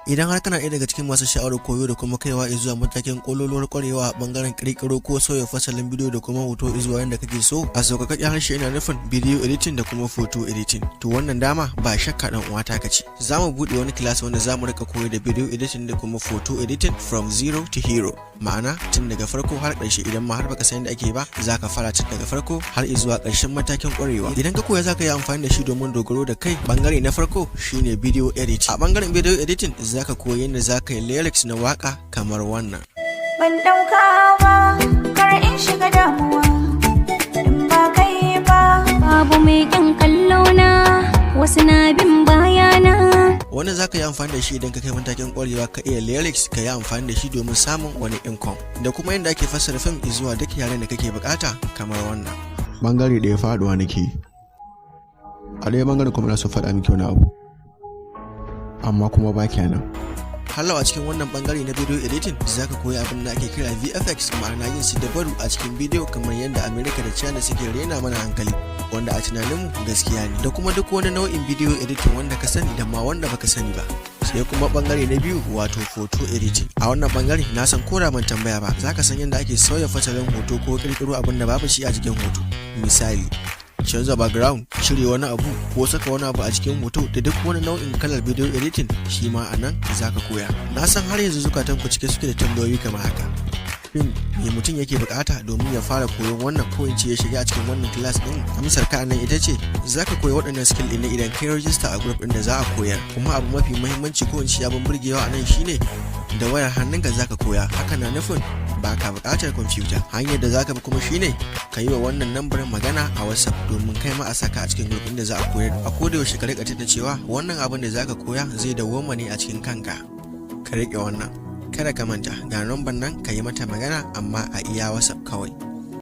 Idan har kana ɗaya daga cikin masu sha'awar koyo da kuma kaiwa zuwa matakin kololuwar kwarewa a bangaren kirkiro ko sauya fasalin bidiyo da kuma hoto zuwa yanda kake so a sauƙaƙƙen harshe, ina nufin video editing da kuma photo editing, to wannan dama ba shakka dan uwa ta kace. Zamu bude wani class wanda zamu rika koyo da video editing da kuma photo editing from zero to hero, ma'ana tun daga farko har ƙarshe. Idan ma har baka san yadda ake ba, zaka fara tun daga farko har zuwa ƙarshen matakin kwarewa. Idan ka koya zaka yi amfani da shi domin dogaro da kai. Bangare na farko shine video editing. A bangaren video editing zaka koyi yadda zaka yi lyrics na waka kamar wannan. Ban dauka ba, kar in shiga damuwa, in ba kai ba, babu mai kyan kallo na, wasu na bin bayana. Wannan zaka yi amfani da shi idan ka kai matakin kwarewa ka iya lyrics, ka yi amfani da shi domin samun wani income, da kuma yadda ake fassara film zuwa duk yaren da kake bukata kamar wannan. Bangare ɗaya faduwa nake, a ɗaya bangaren kuma na so faɗa miki wani abu, amma kuma ba kenan. Hallau a cikin wannan bangare na video editing zaka koyi abin da ake kira VFX, ma'ana yin su dabaru a cikin bidiyo kamar yadda America da China suke rena mana hankali, wanda a tunaninmu gaskiya ne, da kuma duk wani nau'in video editing wanda ka sani da ma wanda baka sani ba. Sai kuma bangare na biyu wato photo editing. A wannan bangare na san ko da ban tambaya ba, zaka san yadda ake sauya fasalin hoto ko kirkiro abin da babu shi a cikin hoto. Misali, canza background, cire wani abu ko saka wani abu a cikin hoto, da duk wani nau'in kalar video editing shi ma anan zaka koya. Na san har yanzu zukatan ku cike suke da tambayoyi kamar haka. Shin me mutum yake bukata domin ya fara koyon wannan, ko in ce ya shiga a cikin wannan class din? Amsar ka anan ita ce zaka koyi waɗannan skill din ne idan kai register a group din da za a koyar. Kuma abu mafi muhimmanci ko in ce abin burgewa anan shine da wayar hannunka zaka koya. Haka na nufin ba ka buƙatar kwamfuta. Hanyar da zaka bi kuma shine ka yi wa wannan lambar magana a WhatsApp domin kai ma a saka a cikin group din da za a koyar. A koda yaushe ka rika tana cewa wannan abin da zaka koya zai dawwama ne a cikin kanka. Ka rike wannan, kada ka manta ga lambar nan ka yi mata magana amma a iya WhatsApp kawai.